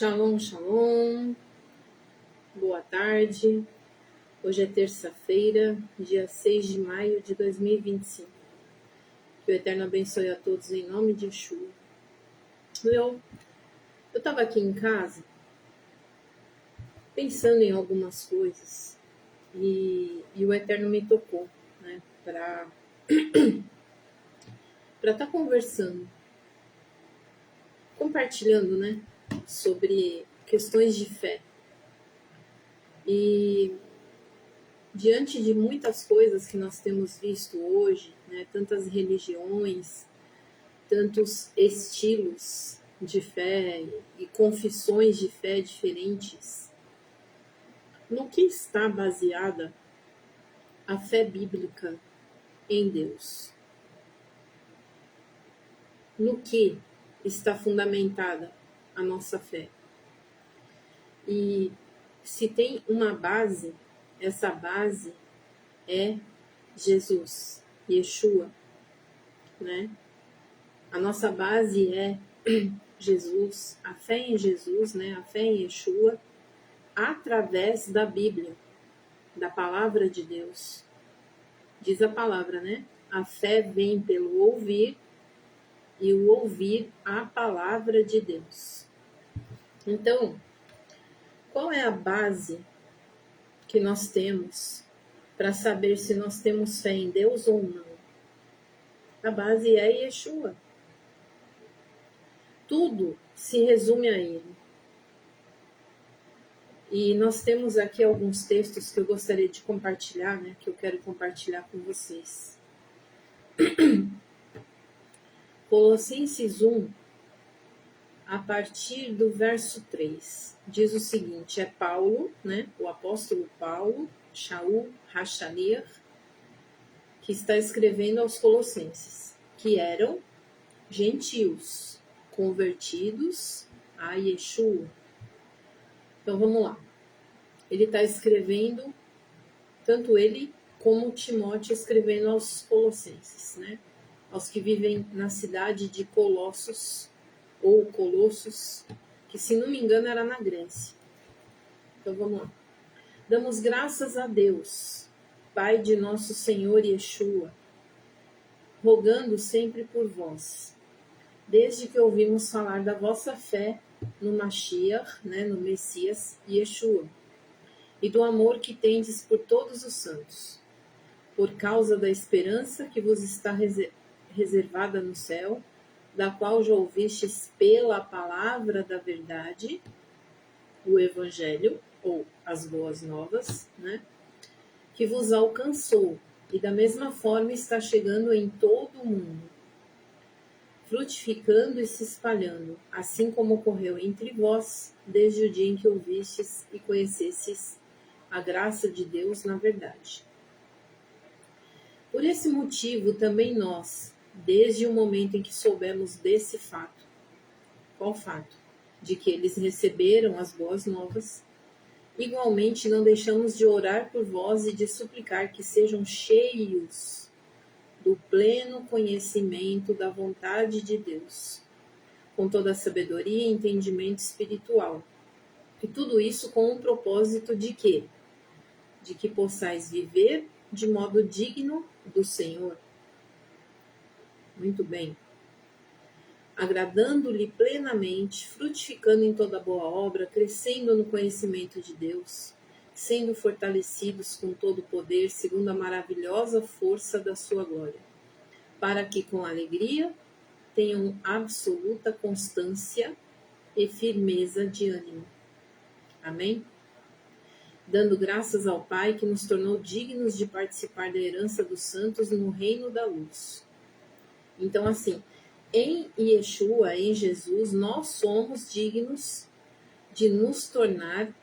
Shalom, shalom, boa tarde. Hoje é terça-feira, dia 6 de maio de 2025. Que o Eterno abençoe a todos em nome de Yeshua. Eu estava aqui em casa, pensando em algumas coisas, e o Eterno me tocou, né, para estar conversando, compartilhando, né, sobre questões de fé. E diante de muitas coisas que nós temos visto hoje, né, tantas religiões, tantos estilos de fé e confissões de fé diferentes, no que está baseada a fé bíblica em Deus? No que está fundamentada a nossa fé? E se tem uma base, essa base é Jesus, Yeshua, né? A nossa base é Jesus, a fé em Jesus, né? A fé em Yeshua, através da Bíblia, da palavra de Deus. Diz a palavra, né? A fé vem pelo ouvir e o ouvir a palavra de Deus. Então, qual é a base que nós temos para saber se nós temos fé em Deus ou não? A base é Yeshua. Tudo se resume a Ele. E nós temos aqui alguns textos que eu gostaria de compartilhar, né? Que eu quero compartilhar com vocês. Colossenses 1, a partir do verso 3, diz o seguinte, é Paulo, né? O apóstolo Paulo, Shaul HaShalir, que está escrevendo aos Colossenses, que eram gentios, convertidos a Yeshua. Então vamos lá. Ele está escrevendo, tanto ele como Timóteo, escrevendo aos Colossenses, né? Aos que vivem na cidade de Colossos, ou Colossos, que se não me engano era na Grécia. Então vamos lá. Damos graças a Deus, Pai de nosso Senhor Yeshua, rogando sempre por vós, desde que ouvimos falar da vossa fé no Mashiach, né, no Messias Yeshua, e do amor que tendes por todos os santos, por causa da esperança que vos está reservada no céu, da qual já ouvistes pela palavra da verdade, o Evangelho, ou as boas novas, né, que vos alcançou, e da mesma forma está chegando em todo o mundo, frutificando e se espalhando, assim como ocorreu entre vós, desde o dia em que ouvistes e conhecestes a graça de Deus na verdade. Por esse motivo, também nós, desde o momento em que soubemos desse fato, qual fato? De que eles receberam as boas novas, igualmente não deixamos de orar por vós e de suplicar que sejam cheios do pleno conhecimento da vontade de Deus, com toda a sabedoria e entendimento espiritual. E tudo isso com um propósito de quê? De que possais viver de modo digno do Senhor. Muito bem. Agradando-lhe plenamente, frutificando em toda boa obra, crescendo no conhecimento de Deus, sendo fortalecidos com todo o poder, segundo a maravilhosa força da sua glória, para que com alegria tenham absoluta constância e firmeza de ânimo. Amém? Dando graças ao Pai que nos tornou dignos de participar da herança dos santos no reino da luz. Então, assim, em Yeshua, em Jesus, nós somos dignos de nos tornar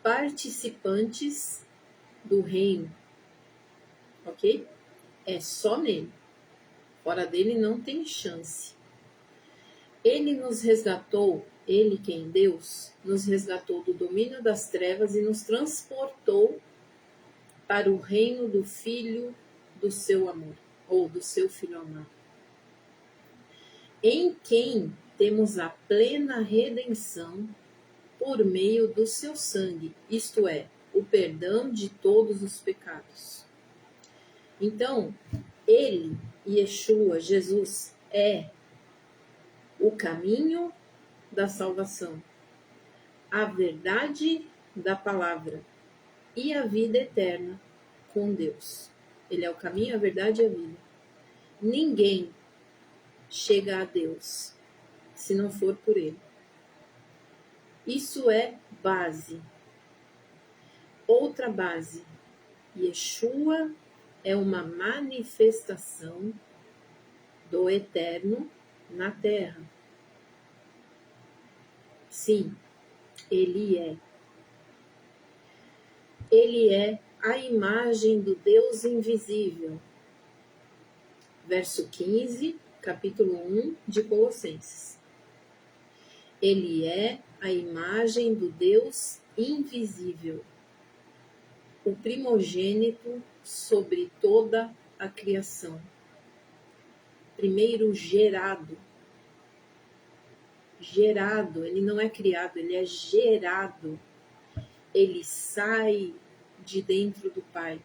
participantes do reino. Ok? É só nele. Fora dele não tem chance. Ele nos resgatou, ele quem? Deus, nos resgatou do domínio das trevas e nos transportou para o reino do Filho do seu amor, ou do seu Filho amado, em quem temos a plena redenção, por meio do seu sangue, isto é, o perdão de todos os pecados. Então, ele, Yeshua, Jesus, é o caminho da salvação, a verdade da palavra e a vida eterna com Deus. Ele é o caminho, a verdade e a vida. Ninguém chega a Deus se não for por ele. Isso é base. Outra base. Yeshua é uma manifestação do eterno na terra. Sim, ele é. Ele é a imagem do Deus invisível. Verso 15, capítulo 1 de Colossenses. Ele é a imagem do Deus invisível, o primogênito sobre toda a criação. Primeiro gerado. Gerado, ele não é criado, ele é gerado. Ele sai de dentro do Pai.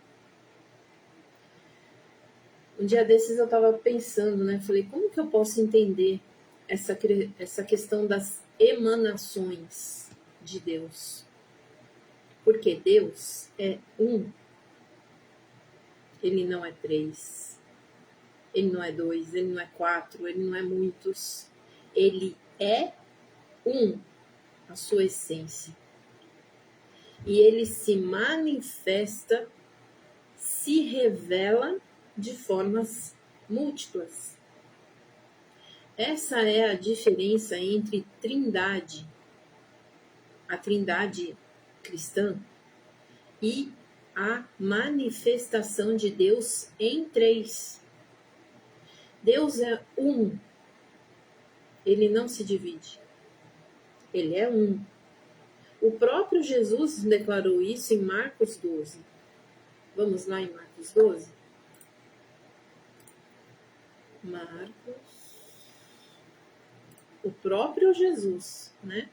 Um dia desses eu estava pensando, né? Falei, como que eu posso entender essa questão das emanações de Deus? Porque Deus é um. Ele não é três. Ele não é dois. Ele não é quatro. Ele não é muitos. Ele é um, a sua essência. E ele se manifesta, se revela de formas múltiplas. Essa é a diferença entre trindade, a trindade cristã, e a manifestação de Deus em três. Deus é um. Ele não se divide. Ele é um. O próprio Jesus declarou isso em Marcos 12. Vamos lá em Marcos 12? Marcos. O próprio Jesus, né?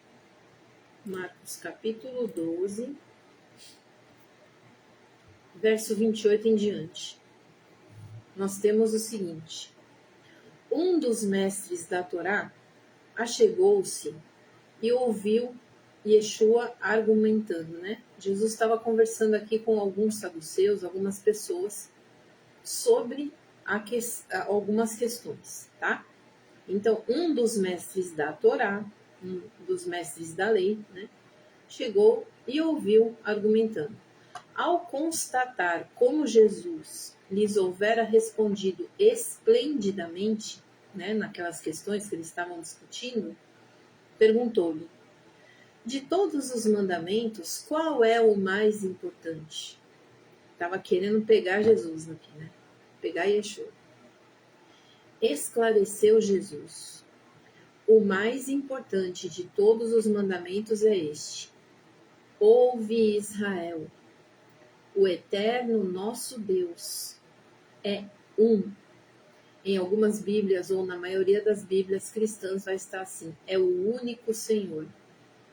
Marcos capítulo 12, verso 28 em diante. Nós temos o seguinte: um dos mestres da Torá achegou-se e ouviu Yeshua argumentando, né? Jesus estava conversando aqui com alguns saduceus, algumas pessoas, sobre algumas questões, tá? Então, um dos mestres da Torá, um dos mestres da lei, né, chegou e ouviu argumentando. Ao constatar como Jesus lhes houvera respondido esplendidamente, né, naquelas questões que eles estavam discutindo, perguntou-lhe: de todos os mandamentos, qual é o mais importante? Estava querendo pegar Jesus aqui, né? Pegar Yeshua. Esclareceu Jesus: o mais importante de todos os mandamentos é este: ouve, Israel, o eterno nosso Deus é um. Em algumas Bíblias, ou na maioria das Bíblias cristãs, vai estar assim: é o único Senhor.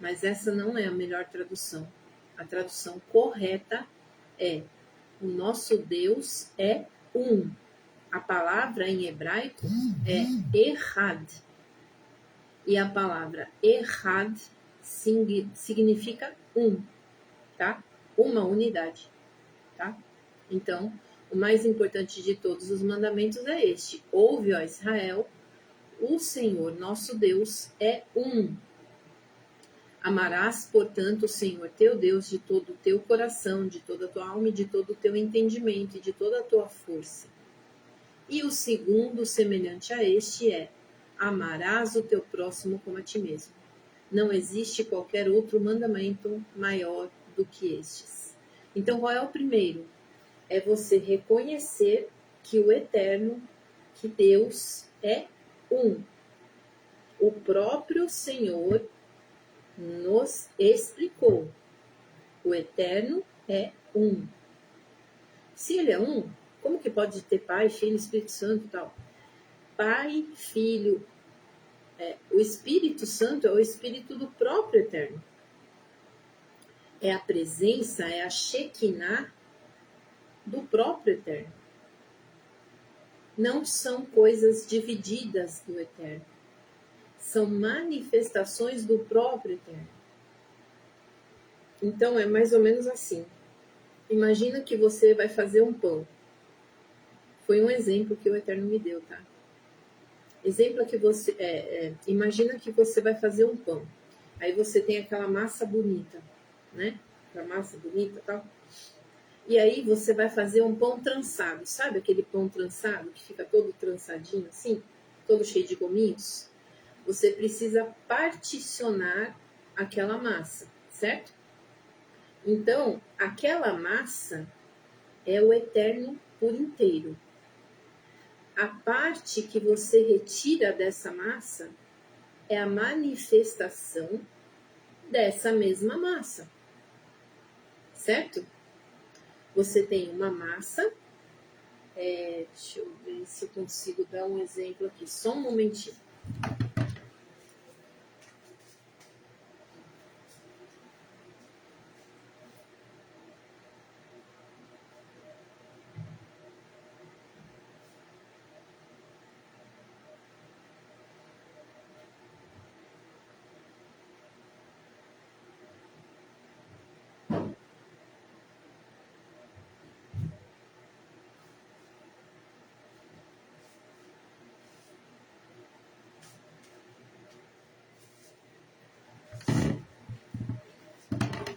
Mas essa não é a melhor tradução. A tradução correta é: o nosso Deus é um. A palavra em hebraico é Echad. E a palavra Echad significa um, tá? Uma unidade, tá? Então, o mais importante de todos os mandamentos é este: ouve, ó Israel, o Senhor nosso Deus é um. Amarás, portanto, o Senhor teu Deus de todo o teu coração, de toda a tua alma e de todo o teu entendimento e de toda a tua força. E o segundo, semelhante a este, é: amarás o teu próximo como a ti mesmo. Não existe qualquer outro mandamento maior do que estes. Então, qual é o primeiro? É você reconhecer que o Eterno, que Deus é um. O próprio Senhor nos explicou: o Eterno é um. Se ele é um, como que pode ter Pai, Filho, Espírito Santo e tal? Pai, Filho, o Espírito Santo é o Espírito do próprio Eterno. é a presença, é a Shekinah do próprio Eterno. Não são coisas divididas do Eterno. São manifestações do próprio Eterno. Então, é mais ou menos assim. Imagina que você vai fazer um pão. Foi um exemplo que o Eterno me deu, tá? Exemplo que você... imagina que você vai fazer um pão. Aí você tem aquela massa bonita, né? Aquela massa bonita e tal. E aí você vai fazer um pão trançado. Sabe aquele pão trançado que fica todo trançadinho assim? Todo cheio de gominhos? Você precisa particionar aquela massa, certo? Então, aquela massa é o Eterno por inteiro. A parte que você retira dessa massa é a manifestação dessa mesma massa, certo? Você tem uma massa, deixa eu ver se eu consigo dar um exemplo aqui, só um momentinho.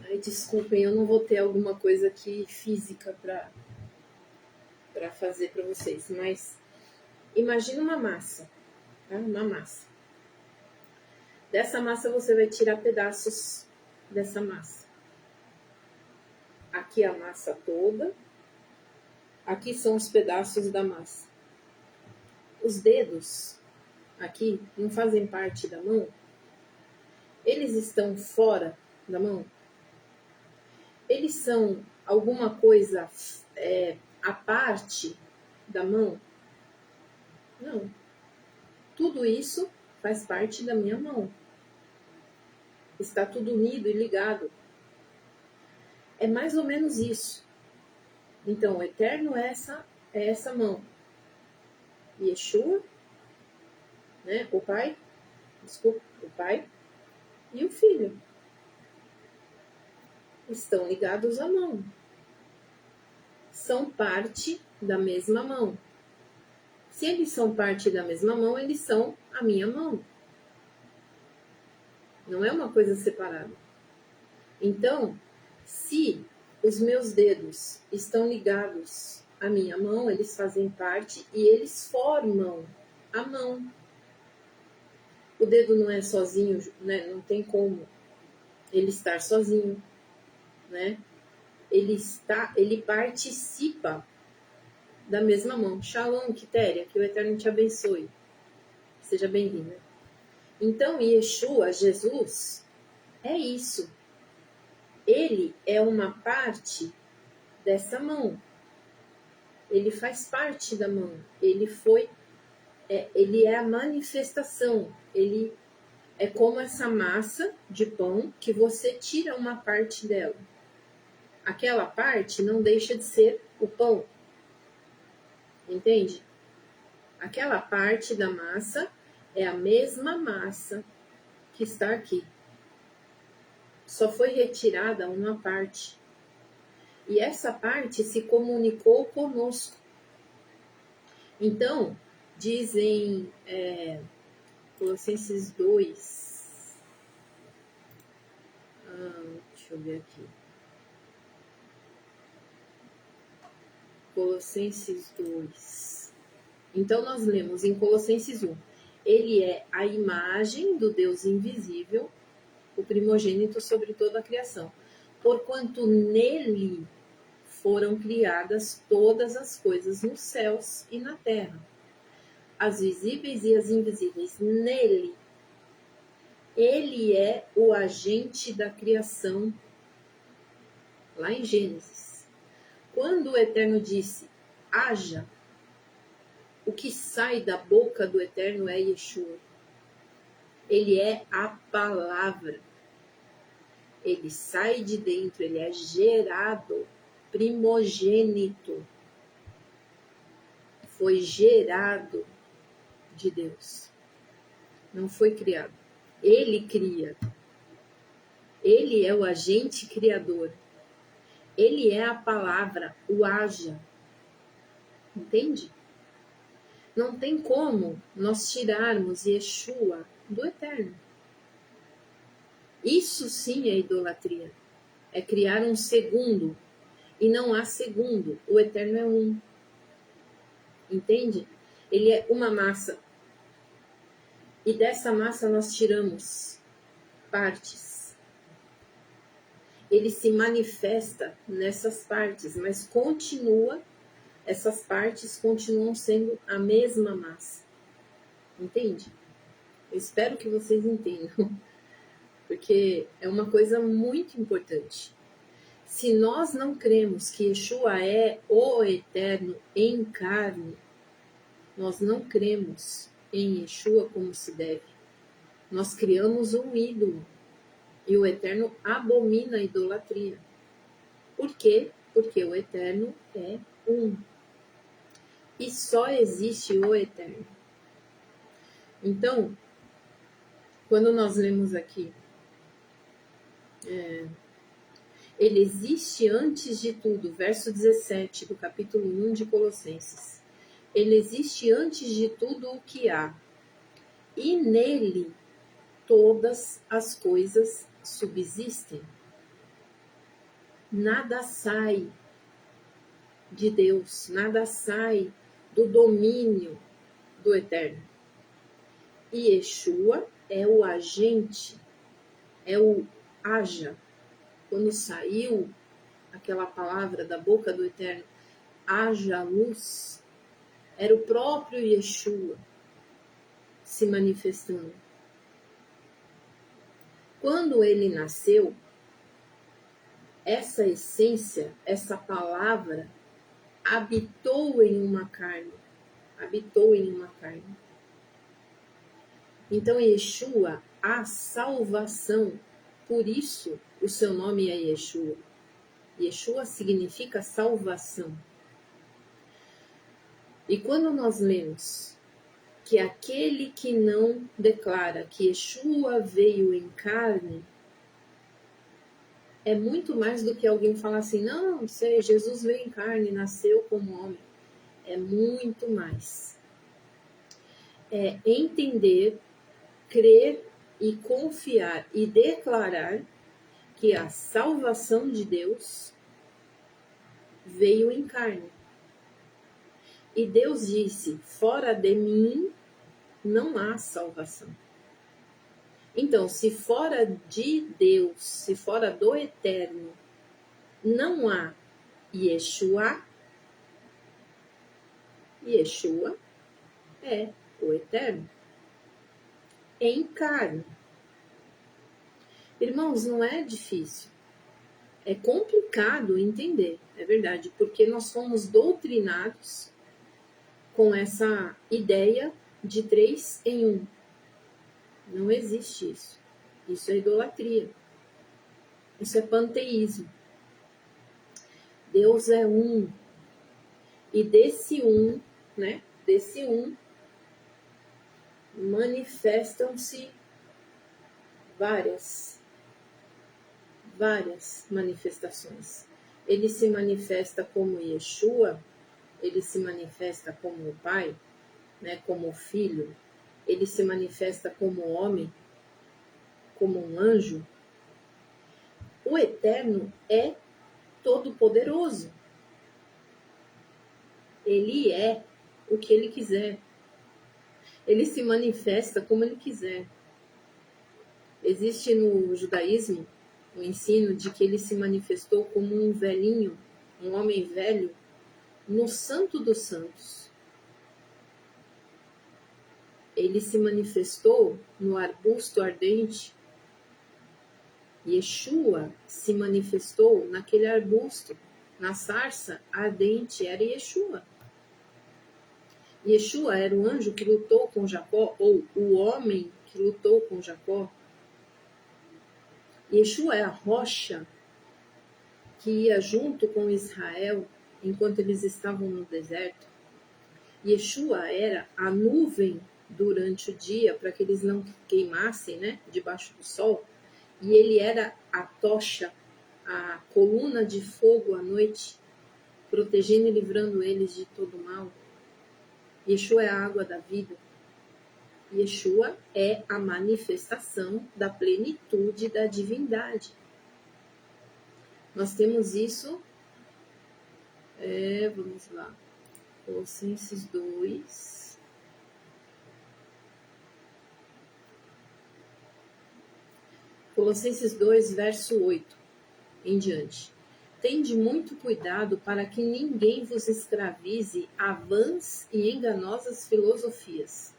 Ai, desculpem, eu não vou ter alguma coisa aqui física para fazer para vocês, mas imagina uma massa, tá? Uma massa. Dessa massa você vai tirar pedaços dessa massa. Aqui a massa toda, aqui são os pedaços da massa. Os dedos aqui não fazem parte da mão? Eles estão fora da mão? Eles são alguma coisa à parte da mão? Não. Tudo isso faz parte da minha mão. Está tudo unido e ligado. É mais ou menos isso. Então, o Eterno é essa mão. Yeshua, né? O Pai e o Filho estão ligados à mão. São parte da mesma mão. Se eles são parte da mesma mão, eles são a minha mão. Não é uma coisa separada. Então, se os meus dedos estão ligados à minha mão, eles fazem parte e eles formam a mão. O dedo não é sozinho, né? Não tem como ele estar sozinho, né? Ele participa da mesma mão. Shalom, Quitéria, que o Eterno te abençoe. Seja bem-vinda. Então, Yeshua, Jesus, é isso. Ele é uma parte dessa mão. Ele faz parte da mão. Ele é a manifestação. Ele é como essa massa de pão que você tira uma parte dela. Aquela parte não deixa de ser o pão. Entende? Aquela parte da massa é a mesma massa que está aqui. Só foi retirada uma parte. E essa parte se comunicou conosco. Então, dizem Colossenses 2. Deixa eu ver aqui. Colossenses 2. Então, nós lemos em Colossenses 1. Ele é a imagem do Deus invisível, o primogênito sobre toda a criação. Porquanto nele foram criadas todas as coisas nos céus e na terra, as visíveis e as invisíveis. Nele, ele é o agente da criação, lá em Gênesis. Quando o Eterno disse, haja, o que sai da boca do Eterno é Yeshua. Ele é a palavra. Ele sai de dentro, ele é gerado, primogênito. Foi gerado de Deus. Não foi criado. Ele cria. Ele é o agente criador. Ele é a palavra, o haja. Entende? Não tem como nós tirarmos Yeshua do eterno. Isso sim é idolatria. É criar um segundo. E não há segundo. O eterno é um. Entende? Ele é uma massa. E dessa massa nós tiramos partes. Ele se manifesta nessas partes, mas essas partes continuam sendo a mesma massa. Entende? Eu espero que vocês entendam, porque é uma coisa muito importante. Se nós não cremos que Yeshua é o eterno em carne, nós não cremos em Yeshua como se deve. Nós criamos um ídolo e o eterno abomina a idolatria. Por quê? Porque o eterno é um. E só existe o eterno. Então, quando nós lemos aqui, ele existe antes de tudo, verso 17 do capítulo 1 de Colossenses. Ele existe antes de tudo o que há. E nele todas as coisas subsistem. Nada sai de Deus, nada sai do domínio do eterno. E Yeshua é o agente, é o haja. Quando saiu aquela palavra da boca do eterno, haja luz, era o próprio Yeshua se manifestando. Quando ele nasceu, essa essência, essa palavra, habitou em uma carne. Então, Yeshua, a salvação, por isso o seu nome é Yeshua. Yeshua significa salvação. E quando nós lemos que aquele que não declara que Yeshua veio em carne, é muito mais do que alguém falar assim, não, sei, Jesus veio em carne, nasceu como homem. É muito mais. É entender, crer e confiar e declarar que a salvação de Deus veio em carne. E Deus disse, fora de mim não há salvação. Então, se fora de Deus, se fora do eterno, não há Yeshua, Yeshua é o eterno em carne. Irmãos, não é difícil. É complicado entender, é verdade, porque nós fomos doutrinados com essa ideia de 3 em 1. Não existe isso. Isso é idolatria. Isso é panteísmo. Deus é um. E desse um, né? Desse um, manifestam-se várias manifestações. Ele se manifesta como Yeshua, ele se manifesta como o Pai, né? Como o Filho, ele se manifesta como homem, como um anjo. O Eterno é todo-poderoso. Ele é o que ele quiser. Ele se manifesta como ele quiser. Existe no judaísmo o ensino de que ele se manifestou como um velhinho, um homem velho, no Santo dos Santos. Ele se manifestou no arbusto ardente. Yeshua se manifestou naquele arbusto, na sarça ardente, era Yeshua. Yeshua era o anjo que lutou com Jacó, ou o homem que lutou com Jacó. Yeshua é a rocha que ia junto com Israel enquanto eles estavam no deserto. Yeshua era a nuvem durante o dia para que eles não queimassem, né, debaixo do sol. E ele era a tocha, a coluna de fogo à noite, protegendo e livrando eles de todo mal. Yeshua é a água da vida. Yeshua é a manifestação da plenitude da divindade. Nós temos isso, vamos lá, Colossenses 2. Colossenses 2, verso 8 em diante. Tende muito cuidado para que ninguém vos escravize a vãs e enganosas filosofias,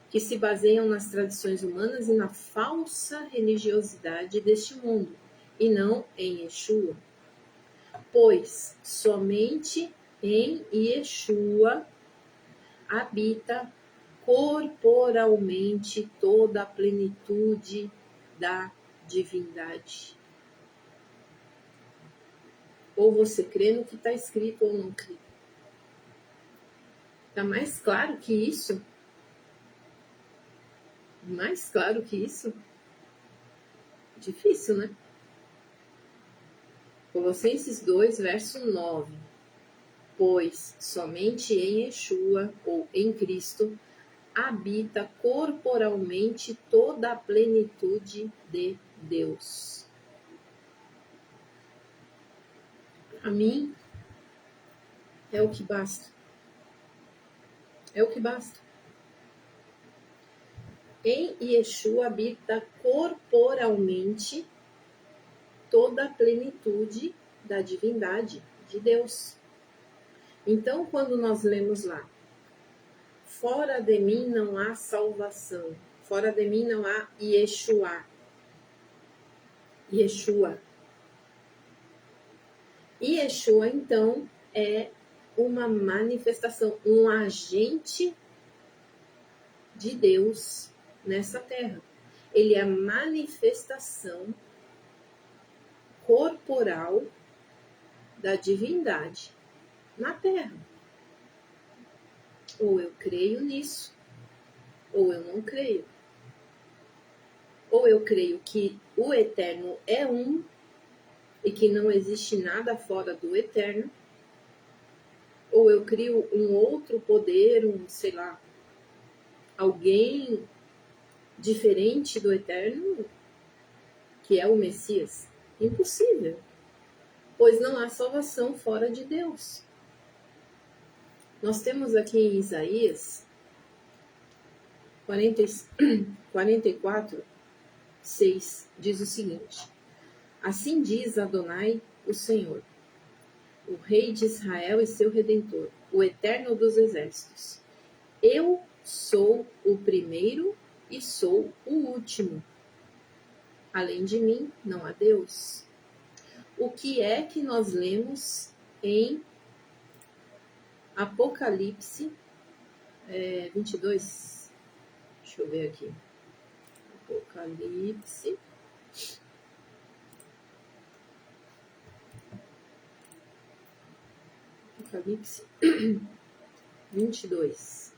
que se baseiam nas tradições humanas e na falsa religiosidade deste mundo, e não em Yeshua. Pois somente em Yeshua habita corporalmente toda a plenitude da divindade. Ou você crê no que está escrito ou não crê. Está mais claro que isso? Mais claro que isso? Difícil, né? Colossenses 2, verso 9. Pois somente em Yeshua, ou em Cristo, habita corporalmente toda a plenitude de Deus. A mim é o que basta. É o que basta. Em Yeshua habita corporalmente toda a plenitude da divindade de Deus. Então, quando nós lemos lá, fora de mim não há salvação, fora de mim não há Yeshua. Yeshua. Yeshua, então, é uma manifestação, um agente de Deus nessa terra. Ele é a manifestação corporal da divindade na terra. Ou eu creio nisso, ou eu não creio. Ou eu creio que o eterno é um e que não existe nada fora do eterno, ou eu crio um outro poder, sei lá, alguém diferente do eterno, que é o Messias. Impossível, pois não há salvação fora de Deus. Nós temos aqui em Isaías 44, 6, diz o seguinte: assim diz Adonai, o Senhor, o Rei de Israel e seu Redentor, o Eterno dos Exércitos. Eu sou o primeiro e sou o último. Além de mim, não há Deus. O que é que nós lemos em Apocalipse 22? Deixa eu ver aqui. Apocalipse. Apocalipse 22.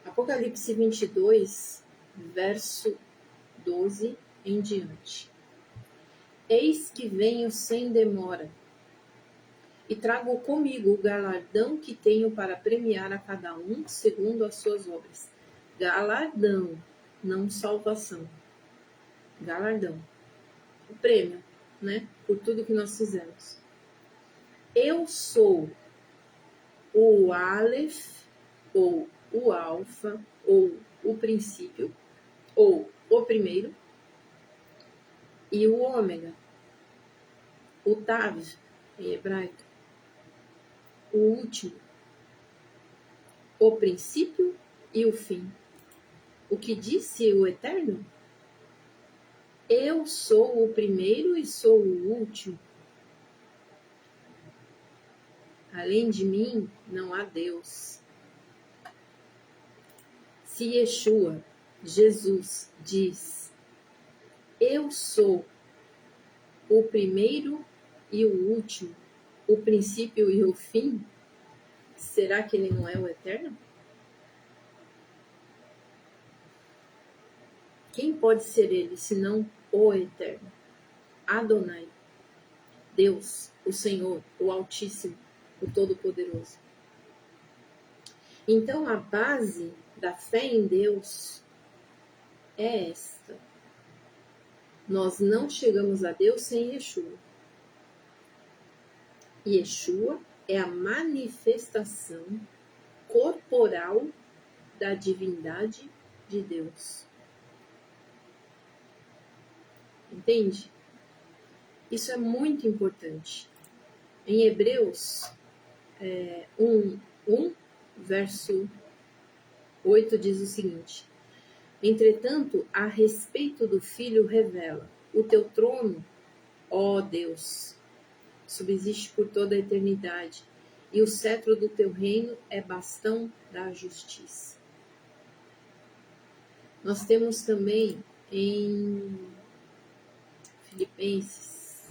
Apocalipse 22, verso 12 em diante. Eis que venho sem demora, e trago comigo o galardão que tenho para premiar a cada um segundo as suas obras. Galardão, não salvação. Galardão. O prêmio, né? Por tudo que nós fizemos. Eu sou o Aleph, ou o Alfa, ou o princípio, ou o primeiro, e o Ômega, o Tav, em hebraico, o último, o princípio e o fim. O que disse o Eterno? Eu sou o primeiro e sou o último. Além de mim, não há Deus. Se Yeshua, Jesus, diz: eu sou o primeiro e o último, o princípio e o fim, será que ele não é o eterno? Quem pode ser ele, senão o eterno? Adonai, Deus, o Senhor, o Altíssimo, o Todo-Poderoso. Então, a base da fé em Deus é esta. Nós não chegamos a Deus sem Yeshua. Yeshua é a manifestação corporal da divindade de Deus. Entende? Isso é muito importante. Em Hebreus 1, verso 8 diz o seguinte: entretanto, a respeito do Filho revela: o teu trono, ó Deus, subsiste por toda a eternidade, e o cetro do teu reino é bastão da justiça. Nós temos também em Filipenses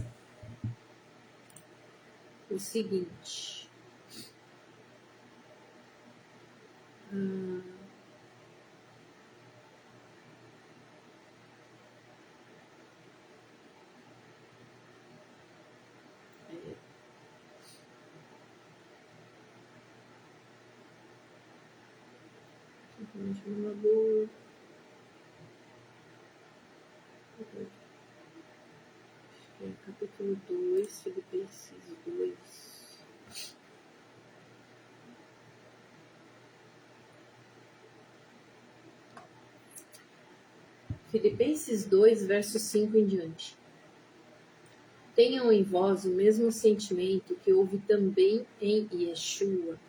o seguinte. Capítulo 2, Filipenses 2. Filipenses 2, verso 5 em diante. Tenham em vós o mesmo sentimento que houve também em Yeshua,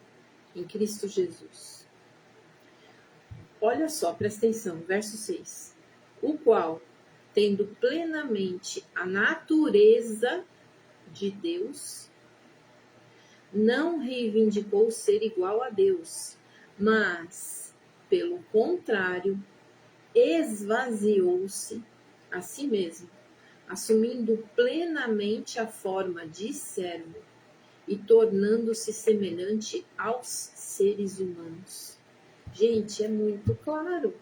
em Cristo Jesus. Olha só, presta atenção, verso 6. O qual, tendo plenamente a natureza de Deus, não reivindicou ser igual a Deus, mas, pelo contrário, esvaziou-se a si mesmo, assumindo plenamente a forma de servo e tornando-se semelhante aos seres humanos. Gente, é muito claro.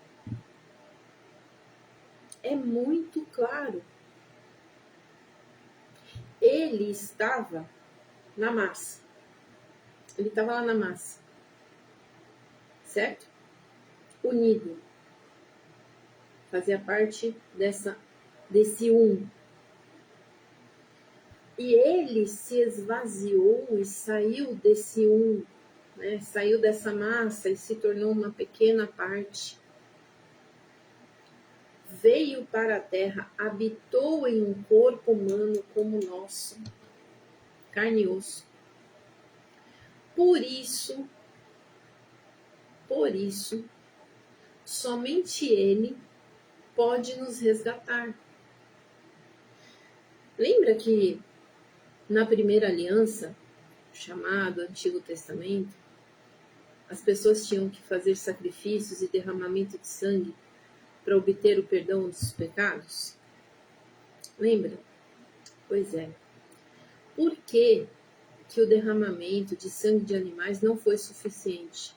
É muito claro. Ele estava na massa. Ele estava lá na massa. Certo? Unido. Fazia parte desse um. E ele se esvaziou e saiu desse um, né? Saiu dessa massa e se tornou uma pequena parte. Veio para a terra, habitou em um corpo humano como o nosso, carne e osso. Por isso, somente ele pode nos resgatar. Lembra que na primeira aliança, chamado Antigo Testamento, as pessoas tinham que fazer sacrifícios e derramamento de sangue para obter o perdão dos pecados? Lembra? Pois é. Por que o derramamento de sangue de animais não foi suficiente?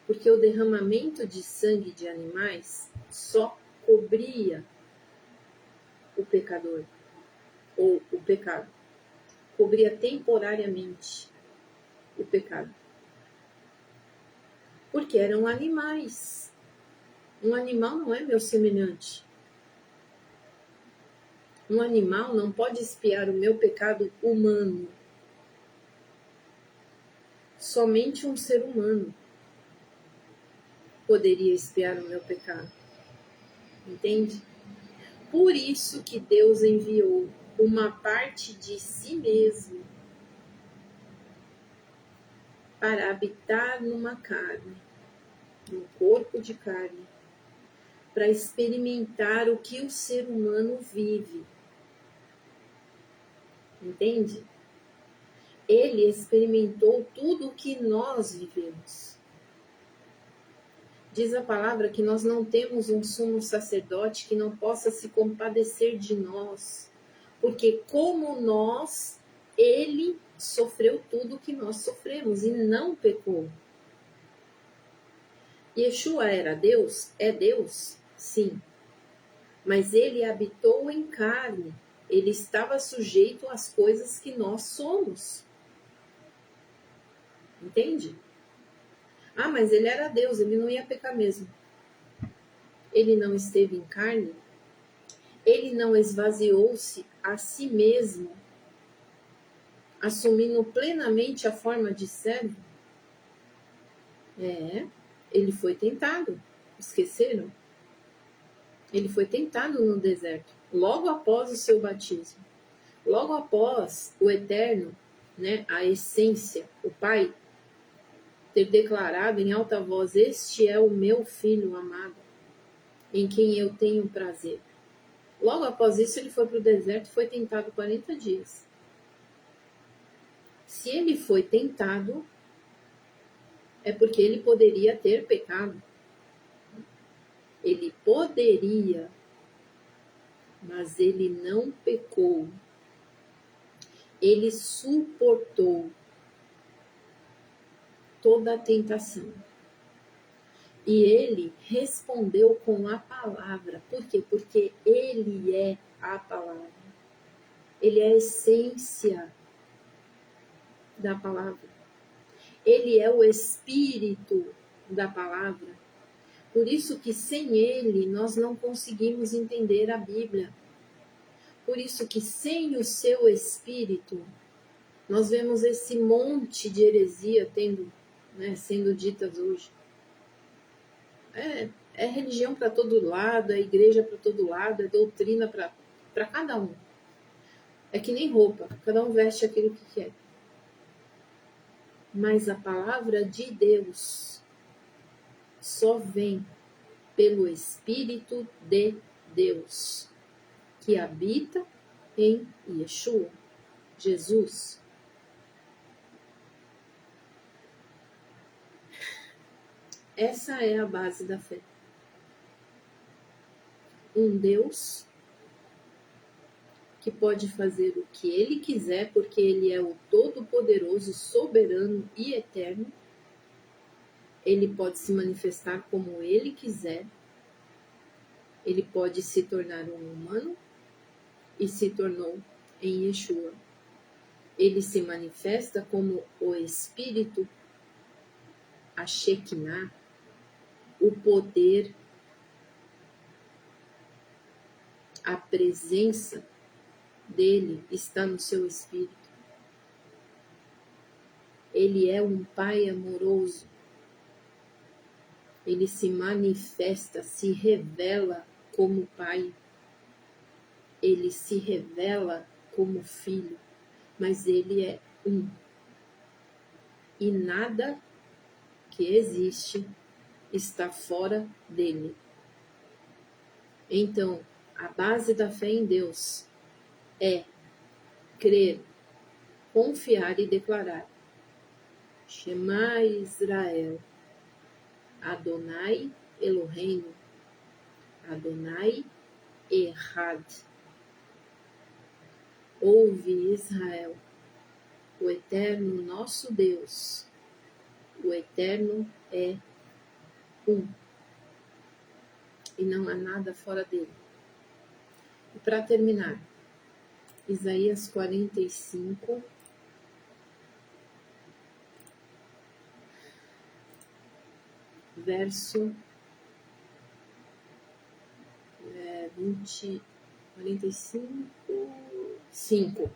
Porque o derramamento de sangue de animais só cobria o pecador, ou o pecado. Cobria temporariamente o pecado. Porque eram animais. Um animal não é meu semelhante. Um animal não pode expiar o meu pecado humano. Somente um ser humano poderia expiar o meu pecado. Entende? Por isso que Deus enviou uma parte de si mesmo para habitar numa carne, num corpo de carne, para experimentar o que o ser humano vive. Entende? Ele experimentou tudo o que nós vivemos. Diz a palavra que nós não temos um sumo sacerdote que não possa se compadecer de nós, porque como nós, ele sofreu tudo o que nós sofremos e não pecou. Yeshua era Deus? É Deus? Sim. Mas ele habitou em carne. Ele estava sujeito às coisas que nós somos. Entende? Ah, mas ele era Deus, ele não ia pecar mesmo. Ele não esteve em carne. Ele não esvaziou-se a si mesmo, assumindo plenamente a forma de servo. Ele foi tentado. Esqueceram? Ele foi tentado no deserto, logo após o seu batismo. Logo após o Eterno, né, a essência, o Pai, ter declarado em alta voz: este é o meu Filho amado, em quem eu tenho prazer. Logo após isso, ele foi para o deserto e foi tentado 40 dias. Se ele foi tentado, é porque ele poderia ter pecado. Ele poderia, mas ele não pecou. Ele suportou toda a tentação. E ele respondeu com a palavra. Por quê? Porque ele é a palavra. Ele é a essência da palavra. Ele é o espírito da palavra. Por isso que sem ele nós não conseguimos entender a Bíblia. Por isso que sem o seu espírito nós vemos esse monte de heresia sendo ditas hoje. É religião para todo lado, é igreja para todo lado, é doutrina para cada um. É que nem roupa, cada um veste aquilo que quer. Mas a palavra de Deus só vem pelo Espírito de Deus, que habita em Yeshua, Jesus. Essa é a base da fé. Um Deus que pode fazer o que Ele quiser, porque Ele é o Todo-Poderoso, soberano e eterno. Ele pode se manifestar como Ele quiser. Ele pode se tornar um humano e se tornou em Yeshua. Ele se manifesta como o Espírito, a Shekinah, o poder, a presença dele está no seu Espírito. Ele é um Pai amoroso. Ele se manifesta, se revela como Pai. Ele se revela como Filho. Mas ele é um. E nada que existe está fora dele. Então, a base da fé em Deus é crer, confiar e declarar: Shema Israel, Adonai Eloheinu, Adonai Echad. Ouve, Israel, o Eterno nosso Deus, o Eterno é um, e não há nada fora dele. E para terminar, Isaías 45, verso 5.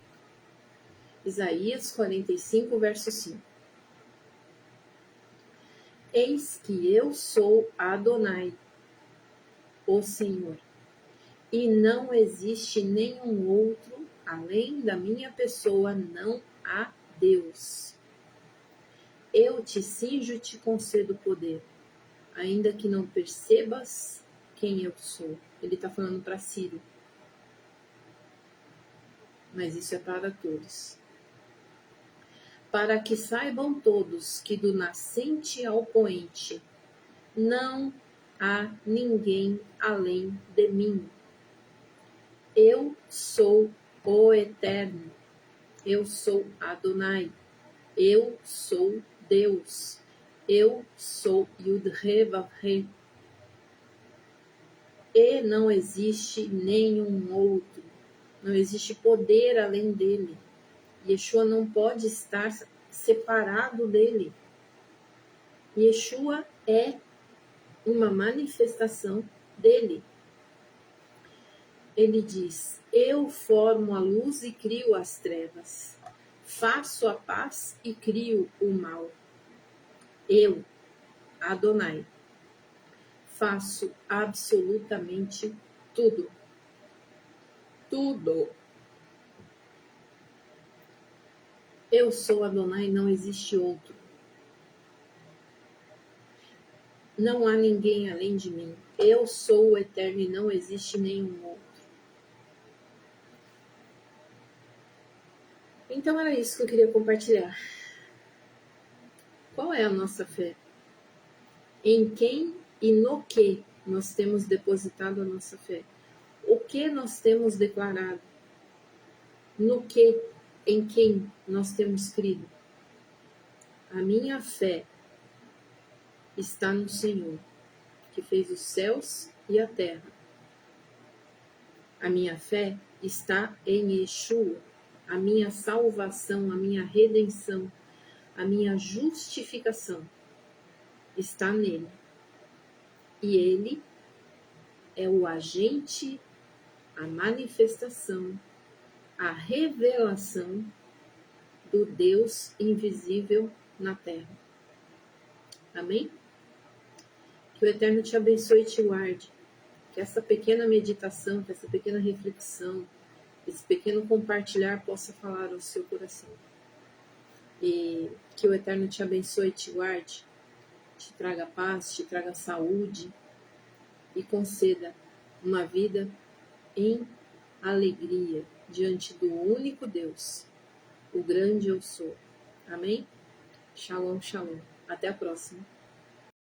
Isaías 45, verso 5. Eis que eu sou Adonai, o Senhor, e não existe nenhum outro, além da minha pessoa, não há Deus. Eu te cinjo e te concedo poder, ainda que não percebas quem eu sou. Ele está falando para Ciro. Mas isso é para todos. para que saibam todos que do nascente ao poente não há ninguém além de mim. Eu sou o Eterno, eu sou Adonai, eu sou Deus, eu sou Yud-He-Vav-He. E não existe nenhum outro, não existe poder além dele. Yeshua não pode estar separado dele. Yeshua é uma manifestação dele. Ele diz: eu formo a luz e crio as trevas, faço a paz e crio o mal. Eu, Adonai, faço absolutamente tudo. Tudo. Eu sou Adonai, não existe outro. Não há ninguém além de mim. Eu sou o Eterno e não existe nenhum outro. Então era isso que eu queria compartilhar. Qual é a nossa fé? Em quem e no que nós temos depositado a nossa fé? O que nós temos declarado? No que, em quem nós temos crido? A minha fé está no Senhor, que fez os céus e a terra. A minha fé está em Yeshua, a minha salvação, a minha redenção, a minha justificação está nele. E ele é o agente, a manifestação, a revelação do Deus invisível na terra. Amém? Que o Eterno te abençoe e te guarde. Que essa pequena meditação, que essa pequena reflexão, esse pequeno compartilhar possa falar ao seu coração. E que o Eterno te abençoe e te guarde, te traga paz, te traga saúde e conceda uma vida em alegria diante do único Deus, o grande eu sou. Amém? Shalom, shalom. Até a próxima.